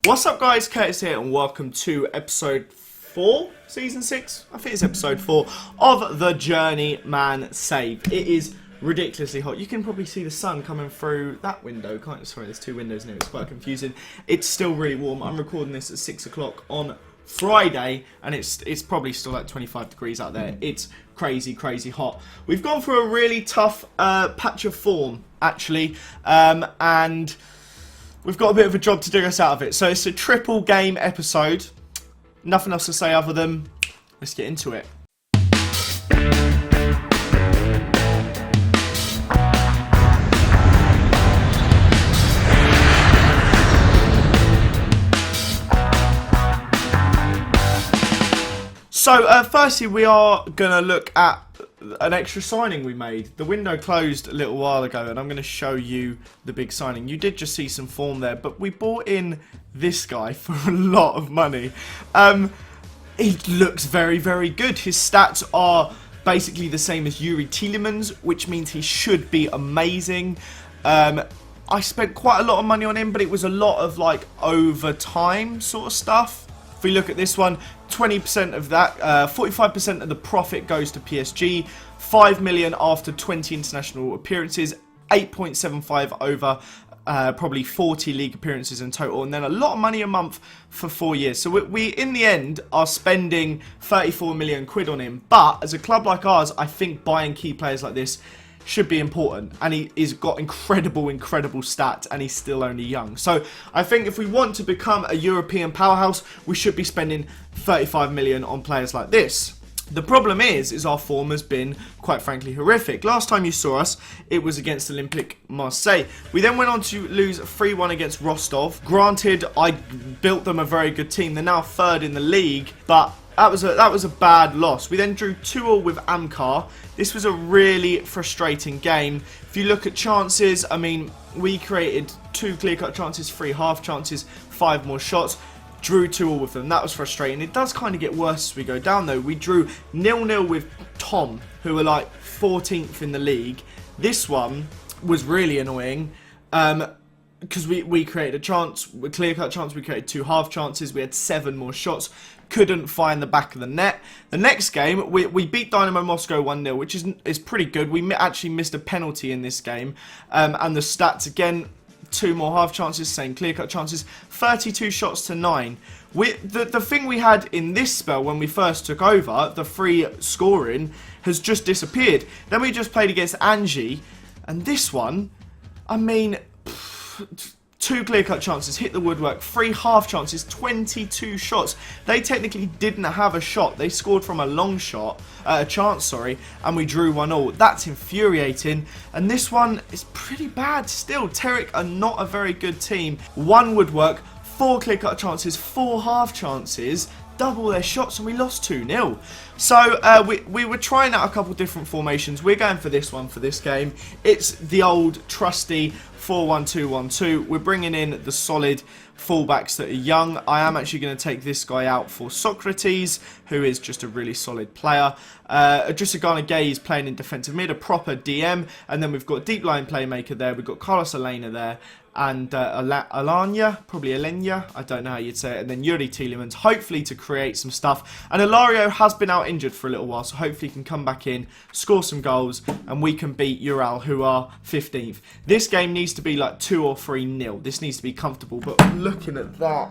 What's up, guys? Curtis here, and welcome to episode 4, season 6. I think it's episode 4 of the Journeyman Save. It is ridiculously hot. You can probably see the sun coming through that window, can't you? Sorry, there's two windows in here. It's quite confusing. It's still really warm. I'm recording this at 6 o'clock on Friday, and it's probably still like 25 degrees out there. It's crazy hot. We've gone through a really tough patch of form, actually, and we've got a bit of a job to dig us out of it. So it's a triple game episode. Nothing else to say other than let's get into it. So firstly, we are going to look at an extra signing we made. The window closed a little while ago, and I'm going to show you the big signing. You did just see some form there, but we bought in this guy for a lot of money. He looks very good. His stats are basically the same as Youri Tielemans, which means he should be amazing. I spent quite a lot of money on him, but it was a lot of like overtime sort of stuff. If we look at this one, 20% of that, 45% of the profit goes to PSG, 5 million after 20 international appearances, 8.75 over probably 40 league appearances in total, and then a lot of money a month for 4 years. So we in the end are spending 34 million quid on him, but as a club like ours, I think buying key players like this should be important, and he's got incredible stats, and he's still only young. So I think if we want to become a European powerhouse, we should be spending 35 million on players like this. The problem is our form has been, quite frankly, horrific. Last time you saw us, it was against Olympique Marseille. We then went on to lose 3-1 against Rostov. Granted, I built them a very good team. They're now third in the league, but that was a bad loss. We then drew 2-2 with Amkar. This was a really frustrating game. If you look at chances, I mean, we created 2 clear-cut chances, 3 half chances, 5 more shots. Drew 2-2 with them. That was frustrating. It does kind of get worse as we go down, though. We drew 0-0 with Tom, who were like 14th in the league. This one was really annoying. Because we created a chance, a clear-cut chance, we created 2 half chances, we had 7 more shots, couldn't find the back of the net. The next game, we beat Dynamo Moscow 1-0, which is pretty good. We actually missed a penalty in this game, and the stats, again, 2 more half chances, same clear-cut chances, 32 shots to 9. The thing we had in this spell when we first took over, the free scoring, has just disappeared. Then we just played against Angie, and this one, I mean, 2 clear-cut chances, hit the woodwork, 3 half chances, 22 shots. They technically didn't have a shot. They scored from a long shot, a chance, sorry, and we drew 1-1. That's infuriating. And this one is pretty bad still. Terek are not a very good team. 1 woodwork, 4 clear-cut chances, 4 half chances, double their shots, and we lost 2-0. So we were trying out a couple different formations. We're going for this one for this game. It's the old trusty 4-1-2-1-2. We're bringing in the solid fullbacks that are young. I am actually going to take this guy out for Socrates, who is just a really solid player. Adrissagana Gay is playing in defensive mid, a proper DM, and then we've got a deep line playmaker there. We've got Carlos Elena there, and Alanya, probably Elena, I don't know how you'd say it, and then Youri Tielemans, hopefully to create some stuff. And Ilario has been out injured for a little while, so hopefully he can come back in, score some goals, and we can beat Ural, who are 15th. This game needs to be like 2 or 3-0. This needs to be comfortable, but looking at that,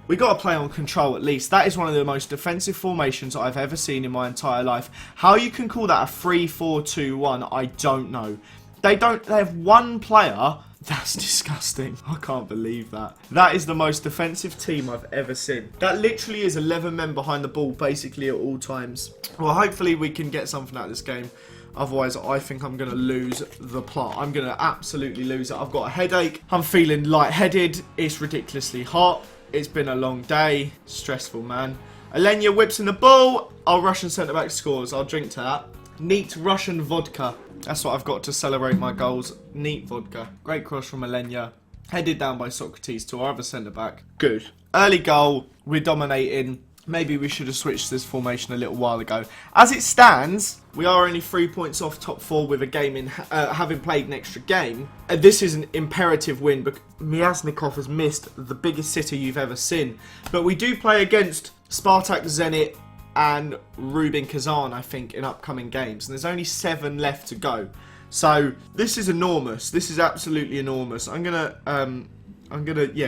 we got to play on control at least. That is one of the most defensive formations I've ever seen in my entire life. How you can call that a 3-4-2-1, I don't know. They have 1 player. That's disgusting. I can't believe that. That is the most defensive team I've ever seen. That literally is 11 men behind the ball basically at all times. Well, hopefully we can get something out of this game. Otherwise, I think I'm going to lose the plot. I'm going to absolutely lose it. I've got a headache. I'm feeling lightheaded. It's ridiculously hot. It's been a long day. Stressful, man. Alenia whips in the ball. Our Russian centre-back scores. I'll drink to that. Neat Russian vodka. That's what I've got to celebrate my goals. Neat vodka. Great cross from Alenia. Headed down by Socrates to our other centre-back. Good. Early goal. We're dominating. Maybe we should have switched this formation a little while ago. As it stands, we are only 3 points off top 4 with a game in having played an extra game. This is an imperative win, but Myasnikov has missed the biggest sitter you've ever seen. But we do play against Spartak Zenit and Rubin Kazan, I think, in upcoming games. And there's only 7 left to go. So this is enormous. This is absolutely enormous. I'm gonna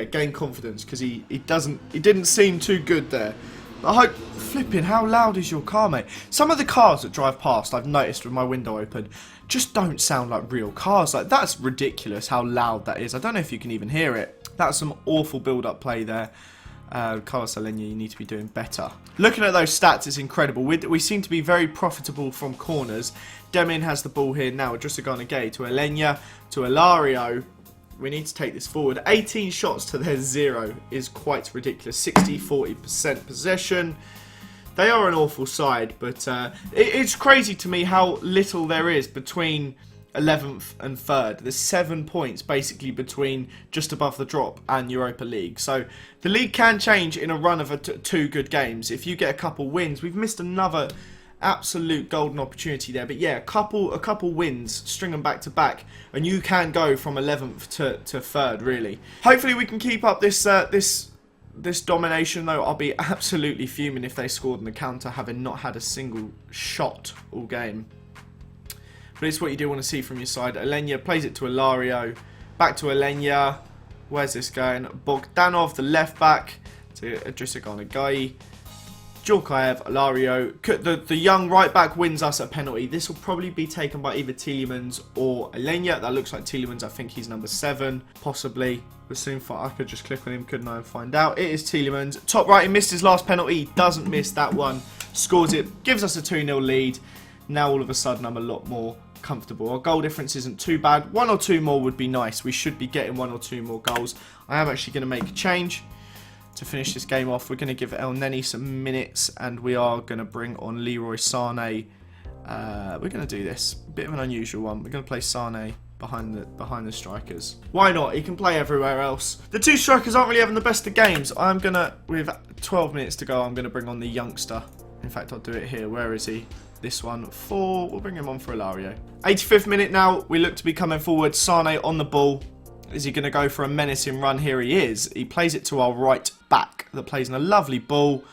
gain confidence because he didn't seem too good there. I hope, flipping, how loud is your car, mate? Some of the cars that drive past, I've noticed with my window open, just don't sound like real cars. Like, that's ridiculous how loud that is. I don't know if you can even hear it. That's some awful build-up play there. Carlos Alenia, you need to be doing better. Looking at those stats, it's incredible. We seem to be very profitable from corners. Demin has the ball here now. Drusagana Gay to Alenia, to Ilario. We need to take this forward. 18 shots to their 0 is quite ridiculous. 60-40% possession. They are an awful side, but it's crazy to me how little there is between 11th and 3rd. There's 7 points basically between just above the drop and Europa League. So the league can change in a run of 2 good games. If you get a couple wins, we've missed another absolute golden opportunity there, but yeah, a couple wins, string them back to back, and you can go from 11th to 3rd. Really, hopefully we can keep up this this domination. Though I'll be absolutely fuming if they scored in the counter, having not had a single shot all game. But it's what you do want to see from your side. Alenia plays it to Ilario, back to Alenia. Where's this going? Bogdanov, the left back, to Adrisagana Gai. Djorkaev, Ilario. The young right back wins us a penalty. This will probably be taken by either Tielemans or Alenia. That looks like Tielemans. I think he's number 7, possibly. We'll soon find. I could just click on him, couldn't I, and find out. It is Tielemans. Top right, he missed his last penalty. He doesn't miss that one. Scores it. Gives us a 2-0 lead. Now all of a sudden I'm a lot more comfortable. Our goal difference isn't too bad. 1 or 2 more would be nice. We should be getting 1 or 2 more goals. I am actually going to make a change to finish this game off. We're going to give El Neni some minutes, and we are going to bring on Leroy Sané. We're going to do this. Bit of an unusual one. We're going to play Sané behind the strikers. Why not? He can play everywhere else. The 2 strikers aren't really having the best of games. I'm going to, with 12 minutes to go, I'm going to bring on the youngster. In fact, I'll do it here. Where is he? This one for, we'll bring him on for Ilario. 85th minute now. We look to be coming forward. Sané on the ball. Is he going to go for a menacing run? Here he is. He plays it to our right back that plays in a lovely ball.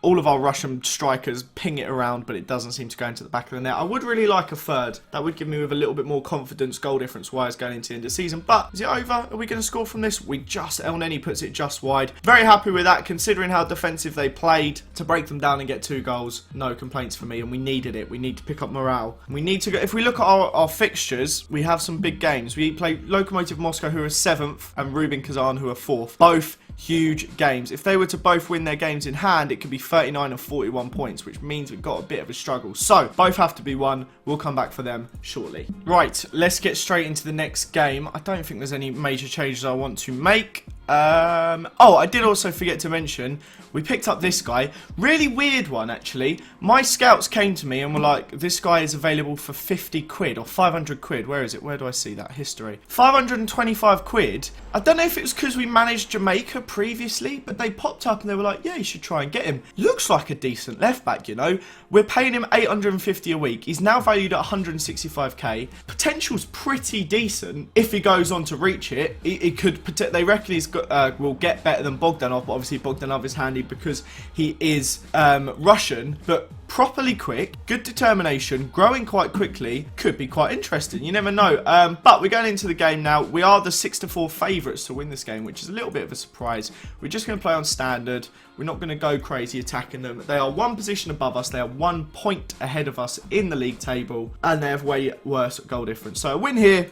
All of our Russian strikers ping it around, but it doesn't seem to go into the back of the net. I would really like a 3rd. That would give me with a little bit more confidence, goal difference wise, going into the end of the season. But is it over? Are we going to score from this? El Neni puts it just wide. Very happy with that, considering how defensive they played. To break them down and get 2 goals, no complaints for me, and we needed it. We need to pick up morale. We need to go. If we look at our fixtures, we have some big games. We play Lokomotiv Moscow, who are 7th, and Rubin Kazan, who are 4th. Both huge games. If they were to both win their games in hand, it could be 39 and 41 points, which means we've got a bit of a struggle. So both have to be won. We'll come back for them shortly. Right, let's get straight into the next game. I don't think there's any major changes I want to make. Oh, I did also forget to mention, we picked up this guy. Really weird one, actually. My scouts came to me and were like, this guy is available for 50 quid or 500 quid. Where is it? Where do I see that? History. 525 quid. I don't know if it was because we managed Jamaica previously, but they popped up and they were like, yeah, you should try and get him. Looks like a decent left back, you know. We're paying him 850 a week. He's now valued at 165k. Potential's pretty decent. If he goes on to reach it, he could, they reckon he's got, will get better than Bogdanov, but obviously Bogdanov is handy because he is Russian, but properly quick, good determination, growing quite quickly, could be quite interesting. You never know. But we're going into the game now. We are the 6-4 favourites to win this game, which is a little bit of a surprise. We're just going to play on standard. We're not going to go crazy attacking them. They are 1 position above us. They are 1 point ahead of us in the league table, and they have way worse goal difference. So a win here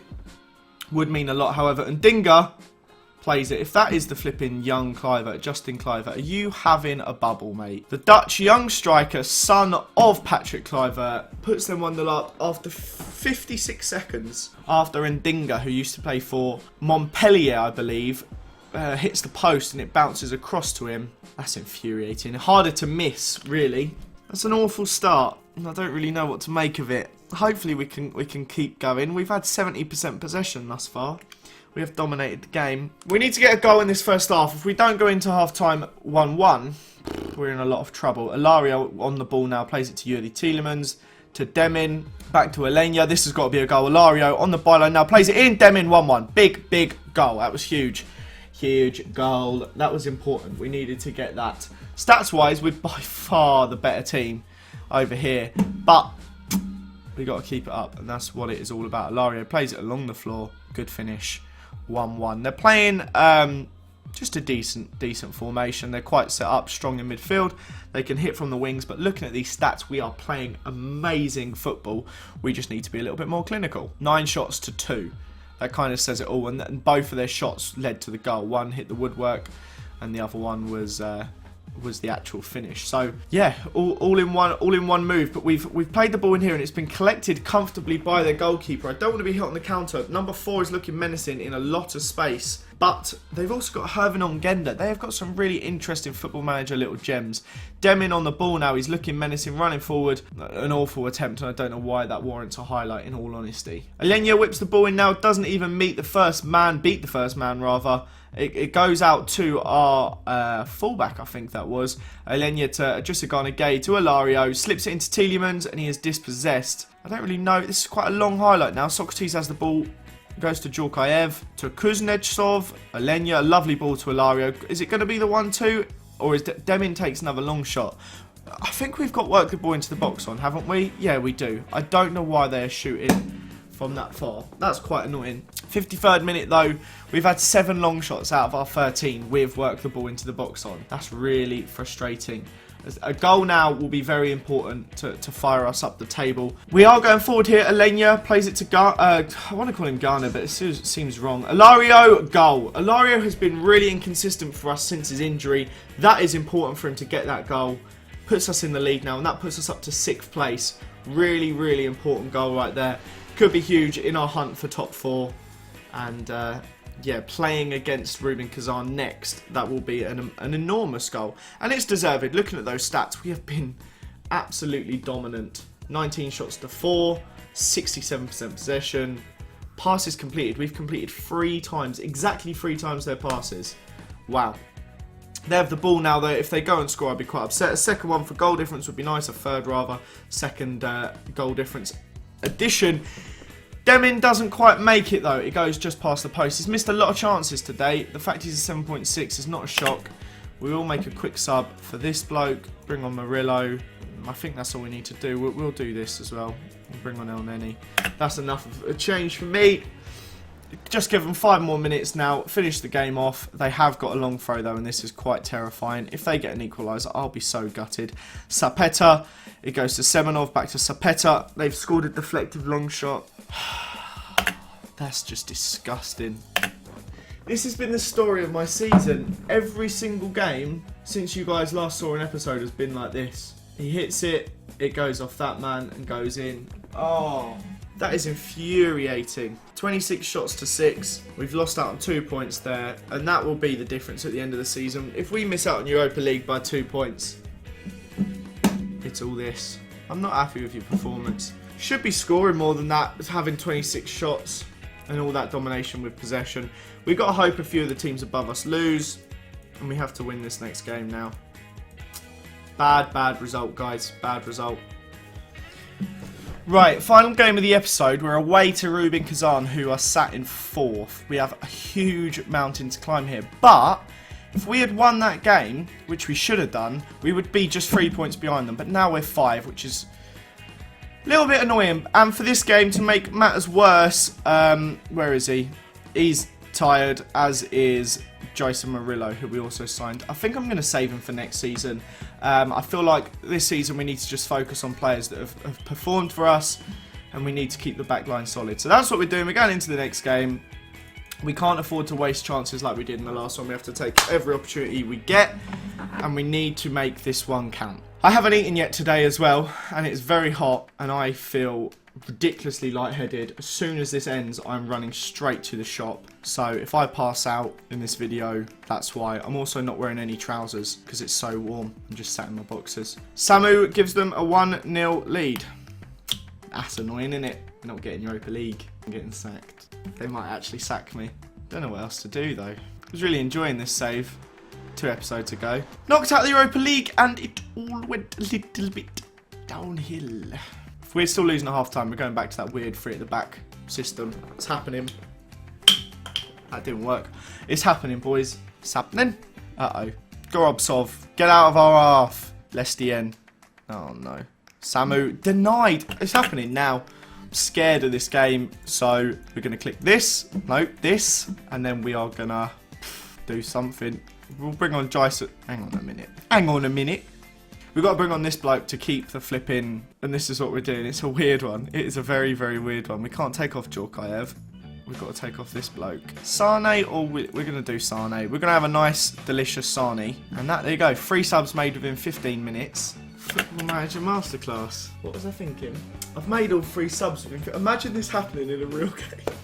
would mean a lot. However, and Dinga plays it. If that is the flipping young Kluivert, Justin Kluivert, are you having a bubble, mate? The Dutch young striker, son of Patrick Kluivert, puts them 1-0 up after 56 seconds. After Ndinga, who used to play for Montpellier, I believe, hits the post and it bounces across to him. That's infuriating. Harder to miss, really. That's an awful start, and I don't really know what to make of it. Hopefully we can keep going. We've had 70% possession thus far. We have dominated the game. We need to get a goal in this first half. If we don't go into half-time 1-1, we're in a lot of trouble. Ilario on the ball now, plays it to Yuri Tielemans, to Demin, back to Alenia. This has got to be a goal. Ilario on the byline now, plays it in. Demin 1-1. Big goal. That was huge. Huge goal. That was important. We needed to get that. Stats-wise, we're by far the better team over here. But we got to keep it up, and that's what it is all about. Ilario plays it along the floor. Good finish. 1-1. They're playing just a decent formation. They're quite set up, strong in midfield. They can hit from the wings, but looking at these stats, we are playing amazing football. We just need to be a little bit more clinical. 9 shots to 2. That kind of says it all, and both of their shots led to the goal. One hit the woodwork, and the other one was the actual finish. So yeah, all in one move. But we've played the ball in here, and it's been collected comfortably by their goalkeeper. I don't want to be hit on the counter. Number 4 is looking menacing in a lot of space. But they've also got Hervin Ongenda. They have got some really interesting Football Manager little gems. Demin on the ball now. He's looking menacing, running forward. An awful attempt, and I don't know why that warrants a highlight, in all honesty. Alenia whips the ball in now. Doesn't even beat the first man, rather. It goes out to our fullback, I think that was. Alenia to Jusagana Gay to Ilario. Slips it into Tielemans, and he is dispossessed. I don't really know. This is quite a long highlight now. Socrates has the ball. Goes to Djorkaev, to Kuznetsov, Alenia, a lovely ball to Ilario. Is it going to be the 1-2, or is Demin takes another long shot? I think we've got work the ball into the box on, haven't we? Yeah, we do. I don't know why they're shooting from that far. That's quite annoying. 53rd minute though, we've had 7 long shots out of our 13 with work the ball into the box on. That's really frustrating. A goal now will be very important to fire us up the table. We are going forward here. Alenia plays it to I want to call him Garner, but it seems wrong. Ilario, goal. Ilario has been really inconsistent for us since his injury. That is important for him to get that goal. Puts us in the league now, and that puts us up to 6th place. Really important goal right there. Could be huge in our hunt for top 4. And yeah, playing against Rubin Kazan next, that will be an enormous goal. And it's deserved. Looking at those stats, we have been absolutely dominant. 19 shots to 4, 67% possession. Passes completed. We've completed 3 times, exactly 3 times their passes. Wow. They have the ball now, though. If they go and score, I'd be quite upset. A second one for goal difference would be nice. A third, rather. Second goal difference addition. Demin doesn't quite make it though. It goes just past the post. He's missed a lot of chances today. The fact he's a 7.6 is not a shock. We will make a quick sub for this bloke. Bring on Murillo. I think that's all we need to do. We'll do this as well. We'll bring on Elneny. That's enough of a change for me. Just give them 5 more minutes now. Finish the game off. They have got a long throw though, and this is quite terrifying. If they get an equaliser, I'll be so gutted. Sapeta. It goes to Semenov. Back to Sapeta. They've scored a deflective long shot. That's just disgusting. This has been the story of my season. Every single game since you guys last saw an episode has been like this. He hits it, it goes off that man and goes in. Oh, that is infuriating. 26 shots to 6. We've lost out on 2 points there, and that will be the difference at the end of the season. If we miss out on Europa League by 2 points, it's all this. I'm not happy with your performance. Should be scoring more than that, having 26 shots and all that domination with possession. We've got to hope a few of the teams above us lose, and we have to win this next game now. Bad result, guys. Bad result. Right, final game of the episode. We're away to Rubin Kazan, who are sat in 4th. We have a huge mountain to climb here, but if we had won that game, which we should have done, we would be just 3 points behind them. But now we're 5, which is a little bit annoying. And for this game, to make matters worse, where is he? He's tired, as is Jason Murillo, who we also signed. I think I'm going to save him for next season. I feel like this season we need to just focus on players that have performed for us, and we need to keep the back line solid. So that's what we're doing. We're going into the next game. We can't afford to waste chances like we did in the last one. We have to take every opportunity we get, and we need to make this one count. I haven't eaten yet today as well, and it's very hot, and I feel ridiculously lightheaded. As soon as this ends, I'm running straight to the shop. So if I pass out in this video, that's why. I'm also not wearing any trousers because it's so warm. I'm just sat in my boxers. Samu gives them a 1-0 lead. That's annoying, isn't it? Not getting Europa League and getting sacked. They might actually sack me. Don't know what else to do though. I was really enjoying this save. 2 episodes ago. Knocked out the Europa League, and it all went a little bit downhill. If we're still losing at half-time, we're going back to that weird 3 at the back system. It's happening. That didn't work. It's happening, boys. It's happening. Uh-oh. Gorobsov, get out of our half. Lestien. Oh, no. Samu, denied. It's happening now. I'm scared of this game, so we're going to click this. No, this. And then we are going to do something. We'll bring on Jason. Hang on a minute. Hang on a minute. We've got to bring on this bloke to keep the flipping. And this is what we're doing. It's a weird one. It is a very, very weird one. We can't take off Djorkaeff. We've got to take off this bloke. Sane, or we're going to do Sane. We're going to have a nice, delicious Sane. And that, there you go. 3 subs made within 15 minutes. Football Manager Masterclass. What was I thinking? I've made all 3 subs within... Imagine this happening in a real game.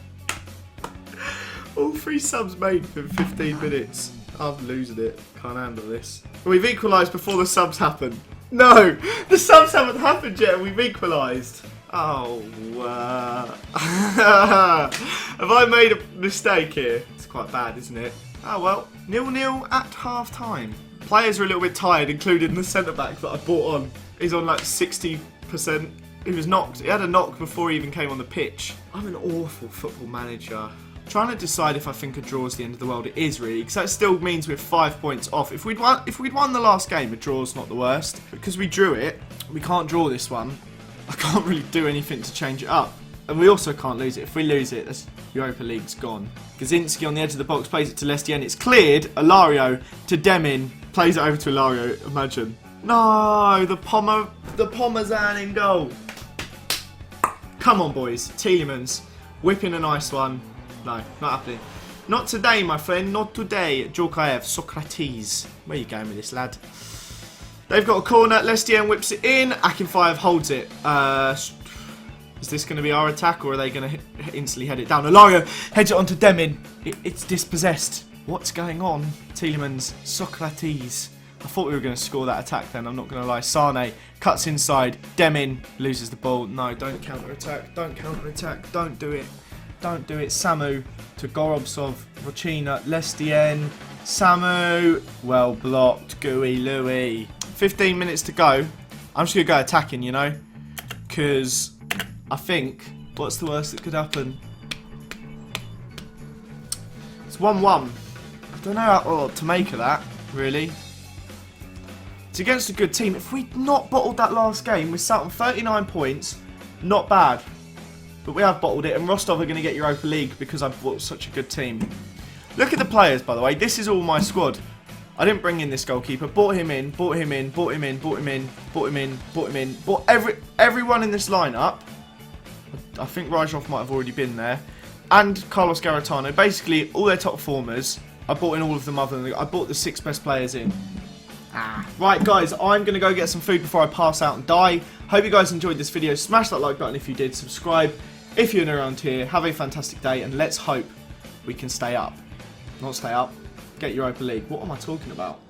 All 3 subs made within 15 minutes. I'm losing it. Can't handle this. We've equalised before the subs happen. No! The subs haven't happened yet and we've equalised. Oh, have I made a mistake here? It's quite bad, isn't it? Oh well, 0-0 at half-time. Players are a little bit tired, including the centre-back that I brought on. He's on like 60%. He was knocked. He had a knock before he even came on the pitch. I'm an awful football manager. Trying to decide if I think a draw is the end of the world. It is really, because that still means we're 5 points off. If we'd won the last game, a draw's not the worst. Because we drew it, we can't draw this one. I can't really do anything to change it up. And we also can't lose it. If we lose it, that's Europa League's gone. Kaczynski on the edge of the box plays it to Lestien. It's cleared. Ilario to Demin. Plays it over to Ilario. Imagine. No, the Parmesan in goal. Come on, boys. Tielemans whipping a nice one. No, not happening. Not today, my friend. Not today. Djorkaeff, Socrates. Where are you going with this, lad? They've got a corner. Lestien whips it in. Akinfeev holds it. Is this going to be our attack, or are they going to instantly head it down? Ilario heads it onto Demin. It's dispossessed. What's going on? Tielemans, Socrates. I thought we were going to score that attack then, I'm not going to lie. Sane cuts inside. Demin loses the ball. No, don't counter-attack. Don't counter-attack. Don't do it. Don't do it. Samu to Gorobsov. Rochina. Lestien. Samu. Well blocked. Gooey Louie. 15 minutes to go. I'm just going to go attacking, you know. Because I think, what's the worst that could happen? It's 1-1. I don't know what to make of that, really. It's against a good team. If we'd not bottled that last game, we sat on 39 points. Not bad. But we have bottled it, and Rostov are going to get Europa League because I bought such a good team. Look at the players, by the way. This is all my squad. I didn't bring in this goalkeeper. Bought him in, bought him in, bought him in, bought him in, bought him in, bought him in. Bought everyone in this lineup. I think Rajov might have already been there. And Carlos Garitano. Basically, all their top performers. I bought in all of them other than... I bought the 6 best players in. Right, guys, I'm going to go get some food before I pass out and die. Hope you guys enjoyed this video. Smash that like button if you did. Subscribe if you're new around here. Have a fantastic day, and let's hope we can stay up. Not stay up. Get Europa League. What am I talking about?